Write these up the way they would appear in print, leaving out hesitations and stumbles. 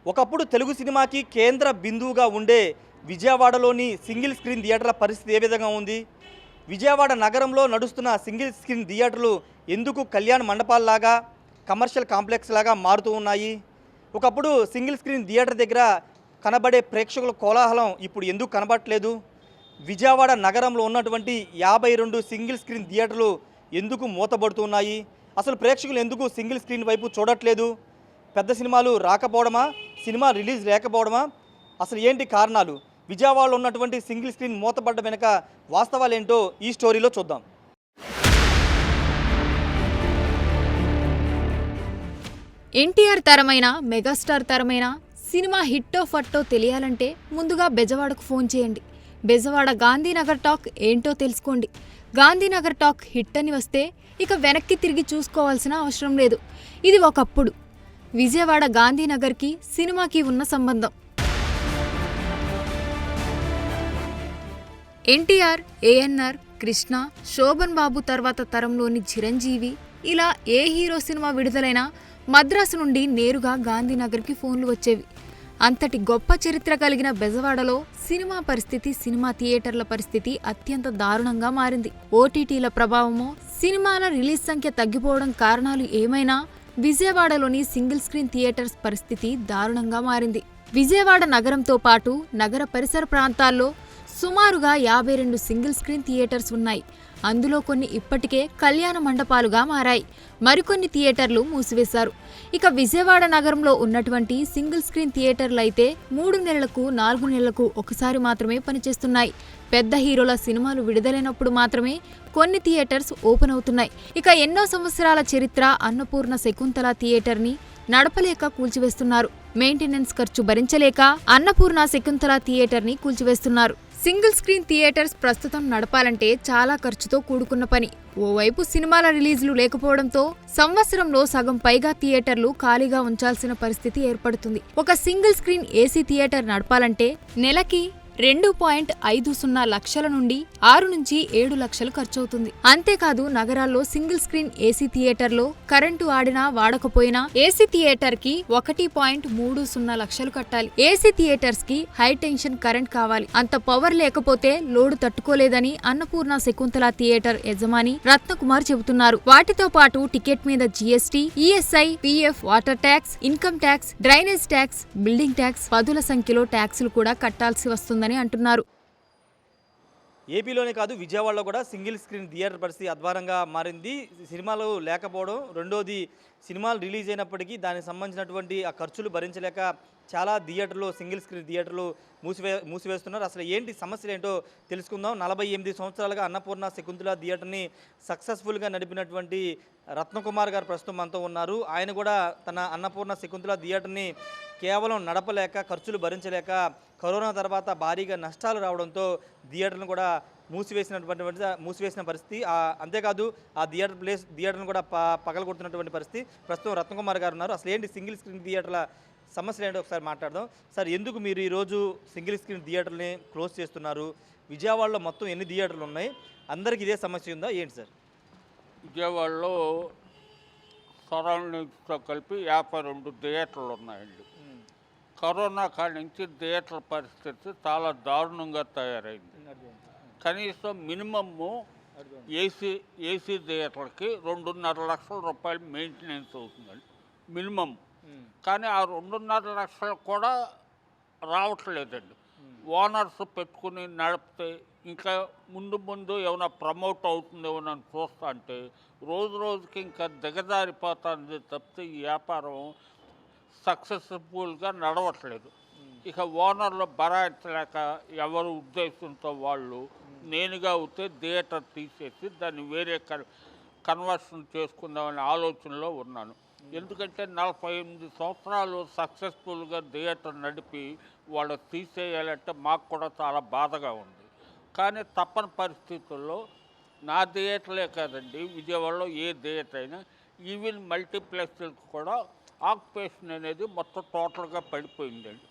ఒకప్పుడు తెలుగు సినిమాకి కేంద్ర బిందువుగా ఉండే విజయవాడలోని సింగిల్ స్క్రీన్ థియేటర్ల పరిస్థితి ఏ విధంగా ఉంది? విజయవాడ నగరంలో నడుస్తున్న సింగిల్ స్క్రీన్ థియేటర్లు ఎందుకు కళ్యాణ మండపాల్లాగా, కమర్షియల్ కాంప్లెక్స్ లాగా మారుతూ ఉన్నాయి? ఒకప్పుడు సింగిల్ స్క్రీన్ థియేటర్ దగ్గర కనబడే ప్రేక్షకుల కోలాహలం ఇప్పుడు ఎందుకు కనబడట్లేదు? విజయవాడ నగరంలో ఉన్నటువంటి 52 సింగిల్ స్క్రీన్ థియేటర్లు ఎందుకు మూతబడుతున్నాయి? అసలు ప్రేక్షకులు ఎందుకు సింగిల్ స్క్రీన్ వైపు చూడట్లేదు? పెద్ద సినిమాలు రాకపోవడమా, సినిమా రిలీజ్ లేకపోవడమా, అసలు ఏంటి కారణాలు? విజయవాడలో ఉన్నటువంటి సింగిల్ స్క్రీన్ మూతపడ్డ వెనుక వాస్తవాలు ఏంటో ఈ స్టోరీలో చూద్దాం. ఎన్టీఆర్ తరమైన, మెగాస్టార్ తరమైన సినిమా హిట్టో ఫట్టో తెలియాలంటే ముందుగా బెజవాడకు ఫోన్ చేయండి. బెజవాడ గాంధీనగర్ టాక్ ఏంటో తెలుసుకోండి. గాంధీనగర్ టాక్ హిట్ అని వస్తే ఇక వెనక్కి తిరిగి చూసుకోవాల్సిన అవసరం లేదు. ఇది ఒకప్పుడు విజయవాడ గాంధీనగర్కి సినిమాకి ఉన్న సంబంధం. ఎన్టీఆర్, ఏఎన్ఆర్, కృష్ణ, శోభన్ బాబు తర్వాత తరంలోని చిరంజీవి, ఇలా ఏ హీరో సినిమా విడుదలైనా మద్రాసు నుండి నేరుగా గాంధీనగర్కి ఫోన్లు వచ్చేవి. అంతటి గొప్ప చరిత్ర కలిగిన బెజవాడలో సినిమా పరిస్థితి, సినిమా థియేటర్ల పరిస్థితి అత్యంత దారుణంగా మారింది. ఓటీటీల ప్రభావమో, సినిమాల రిలీజ్ సంఖ్య తగ్గిపోవడం కారణాలు ఏమైనా విజయవాడలోని సింగిల్ స్క్రీన్ థియేటర్స్ పరిస్థితి దారుణంగా మారింది. విజయవాడ నగరంతో పాటు నగర పరిసర ప్రాంతాల్లో సుమారుగా 52 సింగిల్ స్క్రీన్ థియేటర్స్ ఉన్నాయి. అందులో కొన్ని ఇప్పటికే కళ్యాణ మండపాలుగా మారాయి. మరికొన్ని థియేటర్లు మూసివేశారు. ఇక విజయవాడ నగరంలో ఉన్నటువంటి సింగిల్ స్క్రీన్ థియేటర్లు అయితే 3 నెలలకు 4 నెలలకు ఒకసారి మాత్రమే పనిచేస్తున్నాయి. పెద్ద హీరోల సినిమాలు విడుదలైనప్పుడు మాత్రమే కొన్ని థియేటర్స్ ఓపెన్ అవుతున్నాయి. ఇక ఎన్నో సంవత్సరాల చరిత్ర అన్నపూర్ణ శకుంతల థియేటర్ని నడపలేక కూల్చివేస్తున్నారు. మెయింటెనెన్స్ ఖర్చు భరించలేక అన్నపూర్ణ శకుంతల థియేటర్ని కూల్చివేస్తున్నారు. సింగిల్ స్క్రీన్ థియేటర్స్ ప్రస్తుతం నడపాలంటే చాలా ఖర్చుతో కూడుకున్న పని. ఓవైపు సినిమాల రిలీజులు లేకపోవడంతో సంవత్సరంలో సగం పైగా థియేటర్లు ఖాళీగా ఉంచాల్సిన పరిస్థితి ఏర్పడుతుంది. ఒక సింగిల్ స్క్రీన్ ఏసీ థియేటర్ నడపాలంటే నెలకి 2.50 లక్షల నుండి 6 నుంచి 7 లక్షలు ఖర్చవుతుంది. అంతేకాదు నగరాల్లో సింగిల్ స్క్రీన్ ఏసీ థియేటర్లో కరెంటు ఆడినా వాడకపోయినా ఏసీ థియేటర్ కి 1.30 లక్షలు కట్టాలి. ఏసీ థియేటర్స్ కి హై టెన్షన్ కరెంట్ కావాలి. అంత పవర్ లేకపోతే లోడు తట్టుకోలేదని అన్నపూర్ణ శకుంతల థియేటర్ యజమాని రత్నకుమార్ చెబుతున్నారు. వాటితో పాటు టికెట్ మీద GST, ESI, PF, water tax, income tax, drainage tax, building tax, పదుల సంఖ్యలో ట్యాక్సులు కూడా కట్టాల్సి వస్తుంది అంటున్నారు. ఏపీలోనే కాదు, విజయవాడలో కూడా సింగిల్ స్క్రీన్ థియేటర్ పరిస్థితి అధ్వానంగా మారింది. సినిమాలు లేకపోవడం, రెండోది సినిమాలు రిలీజ్ అయినప్పటికీ దానికి సంబంధించినటువంటి ఆ ఖర్చులు భరించలేక చాలా థియేటర్లు, సింగిల్ స్క్రీన్ థియేటర్లు మూసివేస్తున్నారు. అసలు ఏంటి సమస్యలు ఏంటో తెలుసుకుందాం. 48 సంవత్సరాలుగా అన్నపూర్ణ శకుంతల థియేటర్ని సక్సెస్ఫుల్గా నడిపినటువంటి రత్నకుమార్ గారు ప్రస్తుతం మనతో ఉన్నారు. ఆయన కూడా తన అన్నపూర్ణ శకుంతల థియేటర్ని కేవలం నడపలేక, ఖర్చులు భరించలేక, కరోనా తర్వాత భారీగా నష్టాలు రావడంతో థియేటర్ను కూడా మూసివేసిన పరిస్థితి. అంతేకాదు ఆ థియేటర్ను కూడా పగలగొడుతున్నటువంటి పరిస్థితి. ప్రస్తుతం రత్నకుమార్ గారు ఉన్నారు. అసలు ఏంటి సింగిల్ స్క్రీన్ థియేటర్ల సమస్యలు ఏంటో ఒకసారి మాట్లాడదాం. సార్, ఎందుకు మీరు ఈరోజు సింగిల్ స్క్రీన్ థియేటర్ని క్లోజ్ చేస్తున్నారు? విజయవాడలో మొత్తం ఎన్ని థియేటర్లు ఉన్నాయి? అందరికీ ఇదే సమస్య ఉందా ఏంటి సార్? విజయవాడలో సరౌండింగ్స్తో కలిపి 52 థియేటర్లు ఉన్నాయండి. కరోనా కాడి నుంచి థియేటర్ పరిస్థితి చాలా దారుణంగా తయారైంది. కనీసం మినిమము ఏసీ థియేటర్కి 2.5 లక్షల రూపాయలు మెయింటెనెన్స్ అవుతుందండి మినిమం. కానీ ఆ 2.5 లక్షలు కూడా రావట్లేదండి. ఓనర్స్ పెట్టుకుని నడిపితే ఇంకా ముందు ఏమైనా ప్రమోట్ అవుతుందేమో అని చూస్తా అంటే రోజుకి ఇంకా దిగజారిపోతుంది తప్పితే ఈ వ్యాపారం సక్సెస్ఫుల్గా నడవట్లేదు. ఇక ఓనర్లు బరాయించలేక ఎవరు ఉద్దేశంతో వాళ్ళు నేనుగా అవుతే థియేటర్ తీసేసి దాన్ని వేరే కన్వర్షన్ చేసుకుందామనే ఆలోచనలో ఉన్నాను. ఎందుకంటే 48 సంవత్సరాలు సక్సెస్ఫుల్గా థియేటర్ నడిపి వాళ్ళు తీసేయాలంటే మాకు కూడా చాలా బాధగా ఉంది. కానీ తప్పని పరిస్థితుల్లో నా థియేటర్లే కాదండి, విజయవాడలో ఏ థియేటర్ అయినా ఈవెన్ మల్టీప్లెక్స్లకు కూడా ఆక్యుపేషన్ అనేది మొత్తం టోటల్గా పడిపోయిందండి.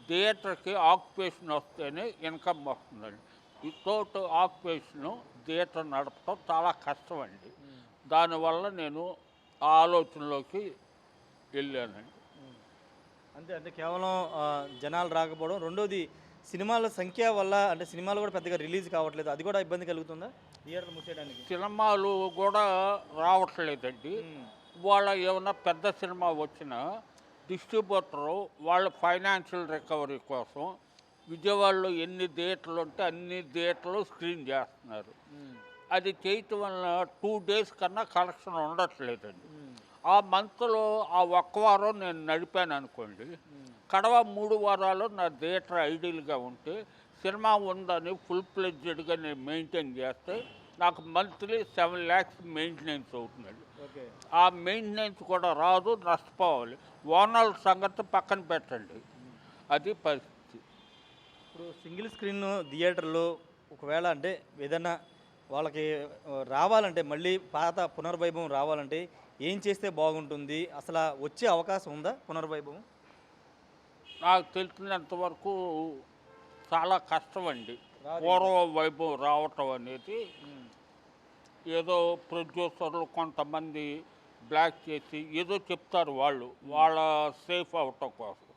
థియేటర్కి ఆక్యుపేషన్ వస్తేనే ఇన్కమ్ వస్తుందండి. వితౌట్ ఆక్యుపేషను థియేటర్ నడపడం చాలా కష్టం అండి. దానివల్ల నేను ఆ ఆలోచనలోకి వెళ్ళానండి. అంతే అంటే కేవలం జనాలు రాకపోవడం, రెండోది సినిమాల సంఖ్య వల్ల అంటే సినిమాలు కూడా పెద్దగా రిలీజ్ కావట్లేదు, అది కూడా ఇబ్బంది కలుగుతుందా థియేటర్లు మూసేయడానికి? సినిమాలు కూడా రావట్లేదండి. వాళ్ళ ఏమన్నా పెద్ద సినిమా వచ్చినా డిస్ట్రిబ్యూటరు వాళ్ళ ఫైనాన్షియల్ రికవరీ కోసం విజయవాడలో ఎన్ని థియేటర్లు ఉంటే అన్ని థియేటర్లు స్క్రీన్ చేస్తున్నారు. అది చేయటం వల్ల 2 days కన్నా కలెక్షన్ ఉండట్లేదండి. ఆ మంత్లో ఆ ఒక్క వారం నేను నడిపాను అనుకోండి, కడవ 3 వారాలు నా థియేటర్ ఐడియల్గా ఉంటే సినిమా ఉందని ఫుల్ ప్లెడ్జెడ్గా నేను మెయింటైన్ చేస్తే నాకు మంత్లీ 7 lakhs మెయింటెనెన్స్ అవుతుందండి. ఆ మెయింటెనెన్స్ కూడా రాదు, నష్టపోవాలి. ఓనర్ల సంగతి పక్కన పెట్టండి, అది పరిస్థితి. ఇప్పుడు సింగిల్ స్క్రీన్ థియేటర్లో ఒకవేళ అంటే ఏదన్నా వాళ్ళకి రావాలంటే మళ్ళీ పాత పునర్వైభవం రావాలంటే ఏం చేస్తే బాగుంటుంది? అసలు వచ్చే అవకాశం ఉందా పునర్వైభవం? నాకు తెలిసినంత వరకు చాలా కష్టం అండి పూర్వ వైభవం రావటం అనేది. ఏదో ప్రొడ్యూసర్లు కొంతమంది బ్లాక్ చేసి ఏదో చెప్తారు వాళ్ళ సేఫ్ అవటం కోసం.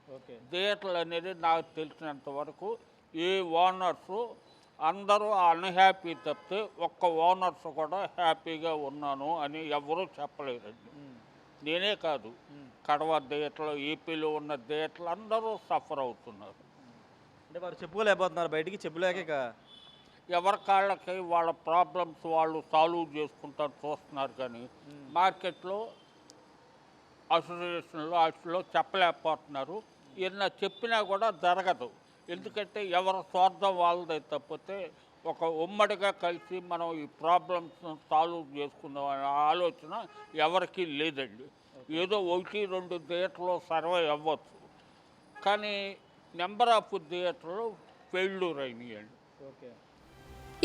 థియేటర్లు అనేది నాకు తెలిసినంత వరకు ఏ ఓనర్సు అందరూ అన్హ్యాపీ తప్పితే ఒక్క ఓనర్స్ కూడా హ్యాపీగా ఉన్నాను అని ఎవరూ చెప్పలేదండి. నేనే కాదు, కడవ థియేటర్లు, ఏపీలో ఉన్న థియేటర్లు అందరూ సఫర్ అవుతున్నారు. అంటే వారు చెప్పుకోలేకపోతున్నారు, బయటికి చెప్పలేక ఎవరి కాళ్ళకి వాళ్ళ ప్రాబ్లమ్స్ వాళ్ళు సాల్వ్ చేసుకుంటారు చూస్తున్నారు. కానీ మార్కెట్లో అసోసియేషన్లో వాటిలో చెప్పలేకపోతున్నారు. ఏదైనా చెప్పినా కూడా జరగదు. ఎందుకంటే ఎవరి స్వార్థం వాళ్ళదే తప్పితే ఒక ఉమ్మడిగా కలిసి మనం ఈ ప్రాబ్లమ్స్ను సాల్వ్ చేసుకుందాం అనే ఆలోచన ఎవరికీ లేదండి. ఏదో 1-2 థియేటర్లు సర్వే అవ్వచ్చు, కానీ నెంబర్ ఆఫ్ థియేటర్లు ఫెయిల్యూర్ అయినాయండి.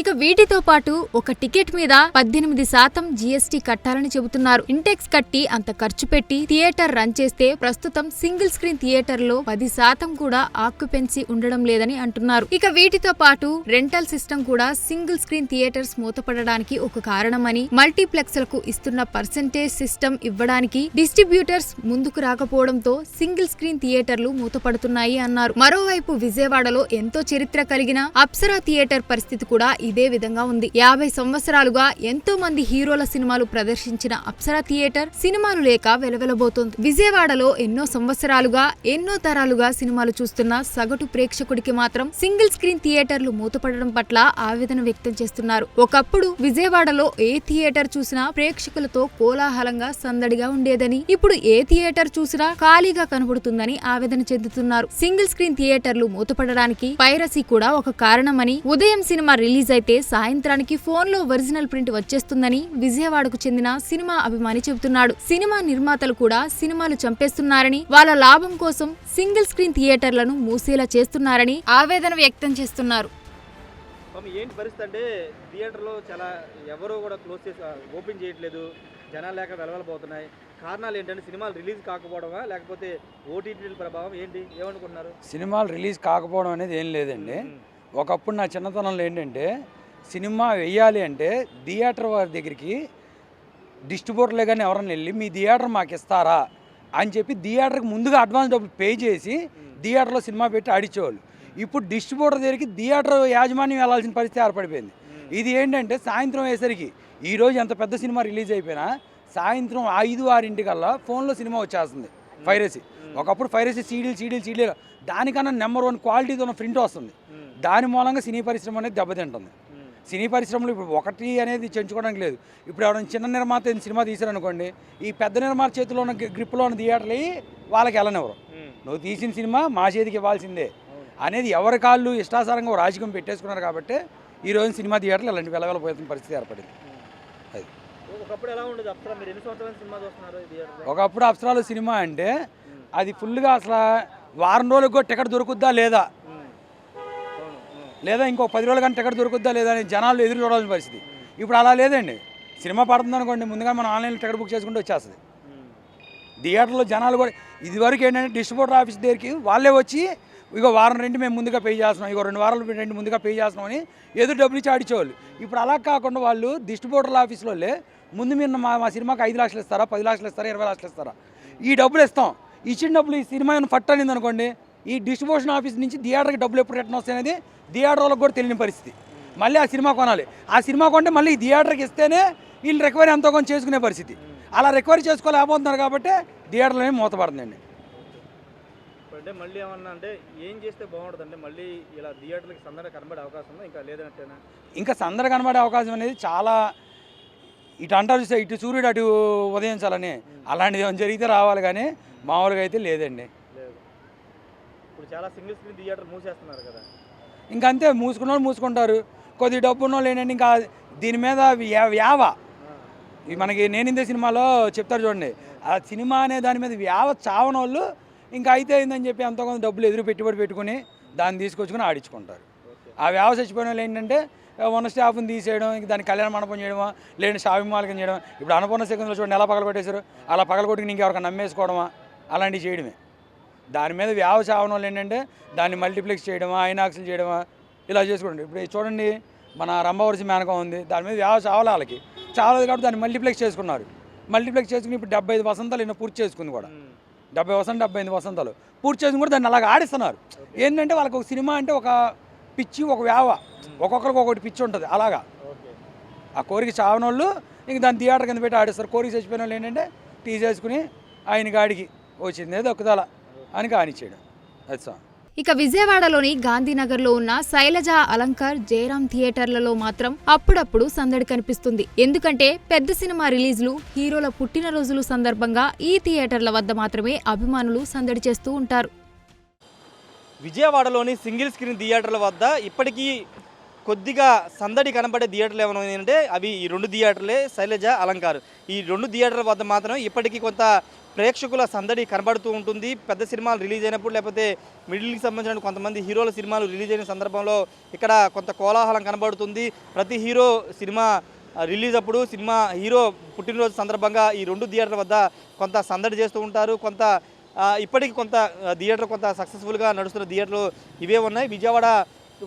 ఇక వీటితో పాటు ఒక టికెట్ మీద 18% జీఎస్టీ కట్టాలని చెబుతున్నారు. ఇంటెక్స్ కట్టి అంత ఖర్చు పెట్టి థియేటర్ రన్ చేస్తే ప్రస్తుతం సింగిల్ స్క్రీన్ థియేటర్లో 10% కూడా ఆక్యుపెన్సీ ఉండడం లేదని అంటున్నారు. ఇక వీటితో పాటు రెంటల్ సిస్టమ్ కూడా సింగిల్ స్క్రీన్ థియేటర్స్ మూతపడడానికి ఒక కారణమని, మల్టీప్లెక్స్లకు ఇస్తున్న పర్సెంటేజ్ సిస్టమ్ ఇవ్వడానికి డిస్ట్రిబ్యూటర్స్ ముందుకు రాకపోవడంతో సింగిల్ స్క్రీన్ థియేటర్లు మూతపడుతున్నాయి అన్నారు. మరోవైపు విజయవాడలో ఎంతో చరిత్ర కలిగిన అప్సరా థియేటర్ పరిస్థితి కూడా ఇదే విధంగా ఉంది. 50 సంవత్సరాలుగా ఎంతో మంది హీరోల సినిమాలు ప్రదర్శించిన అప్సరా థియేటర్ సినిమాలు లేక వెలవెలబోతోంది. విజయవాడలో ఎన్నో సంవత్సరాలుగా ఎన్నో తరాలుగా సినిమాలు చూస్తున్న సగటు ప్రేక్షకుడికి మాత్రం సింగిల్ స్క్రీన్ థియేటర్లు మూతపడడం పట్ల ఆవేదన వ్యక్తం చేస్తున్నారు. ఒకప్పుడు విజయవాడలో ఏ థియేటర్ చూసినా ప్రేక్షకులతో కోలాహలంగా సందడిగా ఉండేదని, ఇప్పుడు ఏ థియేటర్ చూసినా ఖాళీగా కనబడుతుందని ఆవేదన చెందుతున్నారు. సింగిల్ స్క్రీన్ థియేటర్లు మూతపడడానికి పైరసీ కూడా ఒక కారణమని, ఉదయం సినిమా రిలీజ్ అయితే సాయంత్రానికి ఫోన్లో ఒరిజినల్ ప్రింట్ వచ్చేస్తుందని విజయవాడకు చెందిన సినిమా అభిమాని చెబుతున్నాడు. సినిమా నిర్మాతలు కూడా సినిమాలు చంపేస్తున్నారని, వాళ్ళ లాభం కోసం సింగిల్ స్క్రీన్ థియేటర్లను మూసేలా చేస్తున్నారని ఆవేదన వ్యక్తం చేస్తున్నారు. ఏంటి పరిస్థితి అంటే థియేటర్లో చాలా ఎవరు కూడా క్లోజ్ చేసి ఓపెన్ చేయట్లేదు, జనాలు లేక వెలవెలబోతున్నాయి. కారణాలు ఏంటంటే సినిమాలు రిలీజ్ కాకపోవడమా లేకపోతే ఓటీటీల ప్రభావం ఏంటి, ఏమనుకుంటున్నారు? సినిమాలు రిలీజ్ కాకపోవడం అనేది ఏం లేదండి. ఒకప్పుడు నా చిన్నతనంలో ఏంటంటే సినిమా వెయ్యాలి అంటే థియేటర్ వారి దగ్గరికి డిస్ట్రిబ్యూటర్లే కానీ ఎవరైనా వెళ్ళి మీ థియేటర్ మాకు ఇస్తారా అని చెప్పి థియేటర్కి ముందుగా అడ్వాన్స్ డబ్బులు పే చేసి థియేటర్లో సినిమా పెట్టి ఆడించేవాళ్ళు. ఇప్పుడు డిస్ట్రిబ్యూటర్ దగ్గరికి థియేటర్ యాజమాన్యం వెళ్ళాల్సిన పరిస్థితి ఏర్పడిపోయింది. ఇది ఏంటంటే సాయంత్రం అయ్యేసరికి ఈరోజు ఎంత పెద్ద సినిమా రిలీజ్ అయిపోయినా సాయంత్రం 5-6 ఫోన్లో సినిమా వచ్చేస్తుంది. పైరసీ ఒకప్పుడు పైరసీ సీడీలు దానికన్నా నెంబర్ 1 క్వాలిటీతో ఉన్న ప్రింట్ వస్తుంది. దాని మూలంగా సినీ పరిశ్రమ అనేది దెబ్బతింటుంది. సినీ పరిశ్రమలో ఇప్పుడు ఒకటి అనేది చెంచుకోవడానికి లేదు. ఇప్పుడు ఎవరైనా చిన్న నిర్మాత సినిమా తీశారనుకోండి, ఈ పెద్ద నిర్మాత చేతిలో ఉన్న గ్రిప్లో ఉన్న థియేటర్లు వాళ్ళకి వెళ్ళనివ్వరు. నువ్వు తీసిన సినిమా మా చేతికి ఇవ్వాల్సిందే అనేది ఎవరి కాళ్ళు ఇష్టాసారంగా రాజకీయం పెట్టేసుకున్నారు. కాబట్టి ఈరోజు సినిమా థియేటర్లు ఇలాంటి వెళ్ళవెళ్ళపోతున్న పరిస్థితి ఏర్పడింది. అది ఒకప్పుడు ఎలా ఉండేది అప్సరా? మీరు ఎన్ని సంవత్సరాల సినిమా చూస్తున్నారు థియేటర్లో? ఒకప్పుడు అప్సరాలో సినిమా అంటే అది ఫుల్గా అసలు వారం రోజులకు టికెట్ దొరుకుద్దా లేదా ఇంకో 10 రోజుల కానీ టికెట్ దొరుకుద్దా లేదా అని జనాలు ఎదురు చూడాల్సిన పరిస్థితి. ఇప్పుడు అలా లేదండి. సినిమా పడుతుంది అనుకోండి, ముందుగా మనం ఆన్లైన్లో టికెట్ బుక్ చేసుకుంటే వచ్చేస్తుంది. థియేటర్లో జనాలు కూడా ఇదివరకు ఏంటంటే డిస్ట్రిబ్యూటర్ ఆఫీస్ దగ్గరికి వాళ్ళే వచ్చి ఇగో వారం రెంట్ మేము ముందుగా పే చేస్తున్నాం, ఇగో 2 వారాలు రెంట్ ముందుగా పే చేస్తున్నాం అని ఎదురు డబ్బులు ఇచ్చి ఆడిచేవాళ్ళు. ఇప్పుడు అలా కాకుండా వాళ్ళు డిస్ట్రిబ్యూటర్ల ఆఫీస్లో ముందు మీరు మా సినిమాకి 5 లక్షలు ఇస్తారా, 10 లక్షలు ఇస్తారా, 20 లక్షలు ఇస్తారా, ఈ డబ్బులు ఇస్తాం, ఇచ్చిన డబ్బులు ఈ సినిమా ఏమైనా ఫట్ అనింది అనుకోండి, ఈ డిస్ట్రిబ్యూషన్ ఆఫీస్ నుంచి థియేటర్కి డబ్బులు ఎప్పుడు రిటర్న్ వస్తాయి అనేది థియేటర్ వాళ్ళకి కూడా తెలియని పరిస్థితి. మళ్ళీ ఆ సినిమా కొనాలి, ఆ సినిమా కొంటే మళ్ళీ ఈ థియేటర్కి ఇస్తేనే వీళ్ళు రికవరీ ఎంతో కొంచెం చేసుకునే పరిస్థితి. అలా రికవరీ చేసుకోలేకపోతున్నారు కాబట్టి థియేటర్లోనే మూతపడుతుందండి. అంటే మళ్ళీ ఏమన్నా అంటే ఏం చేస్తే బాగుంటుంది అంటే మళ్ళీ ఇలా థియేటర్లకి సందడి కనబడే అవకాశం ఉందా, ఇంకా లేదంటేనా? ఇంకా సందడి కనబడే అవకాశం అనేది చాలా, ఇటు అంటారు చూస్తే ఇటు సూర్యుడు అటు ఉదయించాలని, అలాంటిది ఏమైనా జరిగితే రావాలి కానీ మామూలుగా అయితే లేదండి. లేదు. ఇప్పుడు చాలా సింగిల్ స్క్రీన్ థియేటర్ మూసేస్తున్నారు కదా. ఇంకా అంతే, మూసుకున్న వాళ్ళు మూసుకుంటారు, కొద్ది డబ్బు ఉన్న వాళ్ళు ఏంటంటే ఇంకా దీని మీద వ్యావ మనకి నేనిందే సినిమాలో చెప్తారు చూడండి, ఆ సినిమా అనే దాని మీద వ్యావ చావని వాళ్ళు ఇంకా అయితే అయిందని చెప్పి ఎంతో కొంత డబ్బులు ఎదురు పెట్టుబడి పెట్టుకుని దాన్ని తీసుకొచ్చుకొని ఆడించుకుంటారు. ఆ వ్యావ చచ్చిపోయిన వాళ్ళు ఏంటంటే ఉన్న స్టాఫ్ని తీసేయడం, ఇంక దాన్ని కళ్యాణ మండపం చేయడమా, లేదంటే షాపింగ్ మాల్కి చేయడం. ఇప్పుడు అన్నపూర్ణ సెకండ్లో చూడండి ఎలా పగలగొట్టేశారు, అలా పగలగొట్టుకుని ఇంకెవరికైనా నమ్మేసుకోవడమా, అలాంటివి చేయడమే. దాని మీద వ్యావ చావని వాళ్ళు ఏంటంటే దాన్ని మల్టీప్లెక్స్ చేయడమా, ఐనాక్స్లు చేయడమా, ఇలా చేసుకోండి. ఇప్పుడు చూడండి మన రంభవర్షి మేనకం ఉంది, దాని మీద వ్యావ చావాలి, వాళ్ళకి చావలేదు కాబట్టి దాన్ని మల్టీప్లెక్స్ చేసుకున్నారు. మల్టీప్లెక్స్ చేసుకుని ఇప్పుడు 75 వసంతాలు ఈయన పూర్తి చేసుకుంది కూడా, 75 వసంతాలు పూర్తి చేసుకుని కూడా దాన్ని అలాగ ఆడిస్తున్నారు. ఏంటంటే వాళ్ళకి ఒక సినిమా అంటే ఒక పిచ్చి, ఒక వ్యావ, ఒక్కొక్కరికి ఒకటి పిచ్చి ఉంటుంది. అలాగా ఆ కోరిక చావని వాళ్ళు ఇంక దాన్ని థియేటర్ కింద పెట్టి ఆడిస్తారు. కోరిక చచ్చిపోయిన వాళ్ళు ఏంటంటే తీసేసుకుని ఆయన గాడికి వచ్చింది దొక్కుదల అని కానిచ్చాడు. అది సార్. ఇక విజయవాడలోని గాంధీనగర్లో ఉన్న శైలజ అలంకార్, జయరాం థియేటర్లలో మాత్రం అప్పుడప్పుడు సందడి కనిపిస్తుంది. ఎందుకంటే పెద్ద సినిమా రిలీజ్లు, హీరోల పుట్టినరోజులు సందర్భంగా ఈ థియేటర్ల వద్ద మాత్రమే అభిమానులు సందడి చేస్తూ ఉంటారు. విజయవాడలోని సింగిల్ స్క్రీన్ థియేటర్ల వద్ద ఇప్పటికీ కొద్దిగా సందడి కనబడే థియేటర్లు ఏమైనా ఏంటంటే అవి ఈ 2 థియేటర్లే, శైలజ, అలంకార్. ఈ 2 థియేటర్ల వద్ద మాత్రం ఇప్పటికీ కొంత ప్రేక్షకుల సందడి కనబడుతూ ఉంటుంది. పెద్ద సినిమాలు రిలీజ్ అయినప్పుడు, లేకపోతే మిడిల్కి సంబంధించిన కొంతమంది హీరోల సినిమాలు రిలీజ్ అయిన సందర్భంలో ఇక్కడ కొంత కోలాహలం కనబడుతుంది. ప్రతి హీరో సినిమా రిలీజ్ అప్పుడు, సినిమా హీరో పుట్టినరోజు సందర్భంగా ఈ 2 థియేటర్ల వద్ద కొంత సందడి చేస్తూ ఉంటారు. కొంత ఇప్పటికీ కొంత థియేటర్ కొంత సక్సెస్ఫుల్గా నడుస్తున్న థియేటర్లు ఇవే ఉన్నాయి. విజయవాడ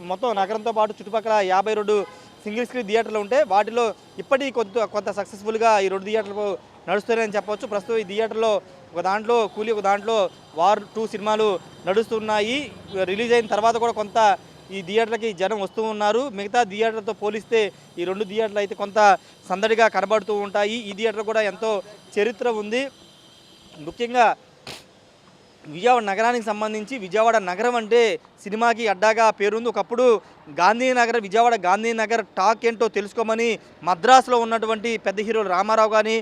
మొత్తం నగరంతో పాటు చుట్టుపక్కల 52 సింగిల్ స్క్రీన్ థియేటర్లు ఉంటే వాటిలో ఇప్పటికీ కొంత సక్సెస్ఫుల్గా ఈ 2 థియేటర్లు నడుస్తున్నాయని చెప్పవచ్చు. ప్రస్తుతం ఈ థియేటర్లో ఒక దాంట్లో కూలీ, ఒక దాంట్లో వార్ 2 సినిమాలు నడుస్తున్నాయి. రిలీజ్ అయిన తర్వాత కూడా కొంత ఈ థియేటర్లకి జనం వస్తూ ఉన్నారు. మిగతా థియేటర్తో పోలిస్తే ఈ 2 థియేటర్లు అయితే కొంత సందడిగా కనబడుతూ ఉంటాయి. ఈ థియేటర్ కూడా ఎంతో చరిత్ర ఉంది. ముఖ్యంగా విజయవాడ నగరానికి సంబంధించి విజయవాడ నగరం అంటే సినిమాకి అడ్డాగా పేరుంది. ఒకప్పుడు గాంధీనగర్, విజయవాడ గాంధీనగర్ టాక్ ఏంటో తెలుసుకోమని మద్రాసులో ఉన్నటువంటి పెద్ద హీరోలు రామారావు కానీ,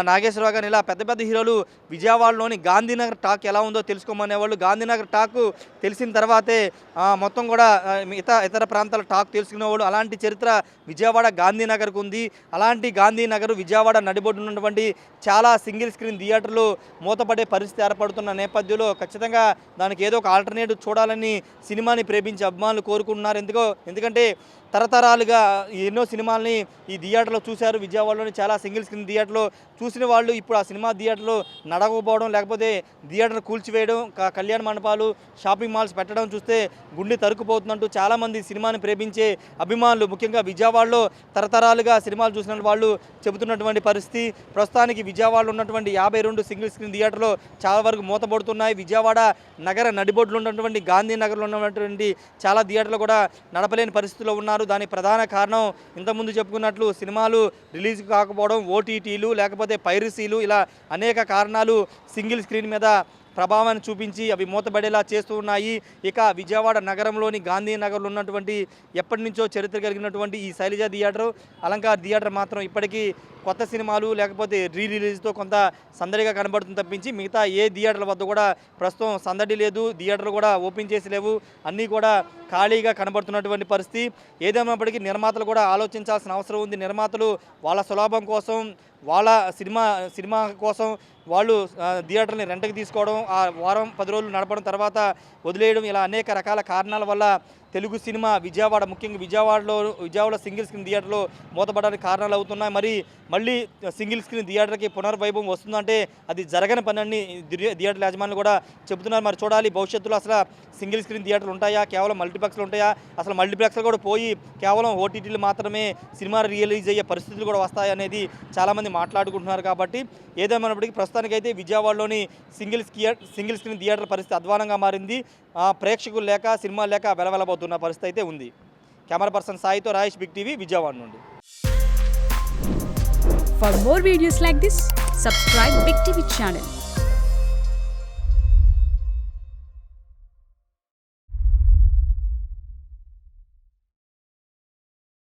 నాగేశ్వరరావు కానీ, ఇలా పెద్ద పెద్ద హీరోలు విజయవాడలోని గాంధీనగర్ టాక్ ఎలా ఉందో తెలుసుకోమనేవాళ్ళు. గాంధీనగర్ టాక్ తెలిసిన తర్వాతే మొత్తం కూడా ఇతర ప్రాంతాల టాక్ తెలుసుకునేవాళ్ళు. అలాంటి చరిత్ర విజయవాడ గాంధీనగర్కు ఉంది. అలాంటి గాంధీనగర్ విజయవాడ నడిబొడ్డు ఉన్నటువంటి చాలా సింగిల్ స్క్రీన్ థియేటర్లు మూతపడే పరిస్థితి ఏర్పడుతున్న నేపథ్యంలో ఖచ్చితంగా దానికి ఏదో ఒక ఆల్టర్నేటివ్ చూడాలని సినిమాని ప్రేమించే అభిమానులు కోరుకుంటున్నారు. ఎందుకంటే తరతరాలుగా ఎన్నో సినిమాల్ని ఈ థియేటర్లో చూశారు. విజయవాడలోని చాలా సింగిల్ స్క్రీన్ థియేటర్లో చూసిన వాళ్ళు ఇప్పుడు ఆ సినిమా థియేటర్లో నడవకపోవడం, లేకపోతే థియేటర్ కూల్చివేయడం, కళ్యాణ మండపాలు, షాపింగ్ మాల్స్ పెట్టడం చూస్తే గుండె తరుక్కుపోతుందంటూ చాలామంది సినిమాని ప్రేమించే అభిమానులు, ముఖ్యంగా విజయవాడలో తరతరాలుగా సినిమాలు చూసిన వాళ్ళు చెబుతున్నటువంటి పరిస్థితి. ప్రస్తుతానికి విజయవాడలో ఉన్నటువంటి 52 సింగిల్ స్క్రీన్ థియేటర్లో చాలా వరకు మూతపడుతున్నాయి. విజయవాడ నగర నడిబొడ్లో ఉన్నటువంటి గాంధీనగర్లో ఉన్నటువంటి చాలా థియేటర్లు కూడా నడపలేని పరిస్థితిలో ఉన్నారు. దానికి ప్రధాన కారణం ఇంతకుముందు చెప్పుకున్నట్లు సినిమాలు రిలీజ్ కాకపోవడం, ఓటీటీలు, లేకపోతే పైరసీలు, ఇలా అనేక కారణాలు సింగిల్ స్క్రీన్ మీద ప్రభావాన్ని చూపించి అవి మూతపడేలా చేస్తూ ఉన్నాయి. ఇక విజయవాడ నగరంలోని గాంధీనగర్లో ఉన్నటువంటి ఎప్పటి నుంచో చరిత్ర కలిగినటువంటి ఈ శైలజ థియేటర్, అలంకార్ థియేటర్ మాత్రం ఇప్పటికీ కొత్త సినిమాలు లేకపోతే రిలీజ్తో కొంత సందడిగా కనబడుతుంది తప్పించి మిగతా ఏ థియేటర్ల వద్ద కూడా ప్రస్తుతం సందడి లేదు. థియేటర్లు కూడా ఓపెన్ చేసి లేవు, అన్నీ కూడా ఖాళీగా కనబడుతున్నటువంటి పరిస్థితి. ఏదేమైనప్పటికీ నిర్మాతలు కూడా ఆలోచించాల్సిన అవసరం ఉంది. నిర్మాతలు వాళ్ళ సులభం కోసం, వాళ్ళ సినిమా కోసం వాళ్ళు థియేటర్ని రెంట్కి తీసుకోవడం, ఆ వారం 10 రోజులు నడపడం, తర్వాత వదిలేయడం, ఇలా అనేక రకాల కారణాల వల్ల తెలుగు సినిమా విజయవాడ, ముఖ్యంగా విజయవాడలో సింగిల్ స్క్రీన్ థియేటర్లో మూతపడడానికి కారణాలు అవుతున్నాయి. మళ్ళీ సింగిల్ స్క్రీన్ థియేటర్కి పునర్వైభవం వస్తుందంటే అది జరగని పని అని థియేటర్ యాజమాన్యులు కూడా చెబుతున్నారు. మరి చూడాలి భవిష్యత్తులో అసలు సింగిల్ స్క్రీన్ థియేటర్లు ఉంటాయా, కేవలం మల్టీప్లెక్స్లు ఉంటాయా, అసలు మల్టీప్లెక్స్లు కూడా పోయి కేవలం ఓటీటీలు మాత్రమే సినిమా రిలీజ్ అయ్యే పరిస్థితులు కూడా వస్తాయనేది చాలామంది చాలామంది మాట్లాడుకుంటున్నారు. కాబట్టి ఏదేమైనప్పటికీ ప్రస్తుతానికైతే విజయవాడలోని సింగిల్ స్క్రీన్ థియేటర్ పరిస్థితి అధ్వానంగా మారింది. ప్రేక్షకులు లేక సినిమా లేక వెలవెలబోతున్న పరిస్థితి అయితే ఉంది. కెమెరా పర్సన్ సాయితో రాయేష్, బిగ్ టీవీ, విజయవాడ నుండి. For more videos like this, subscribe Big TV channel.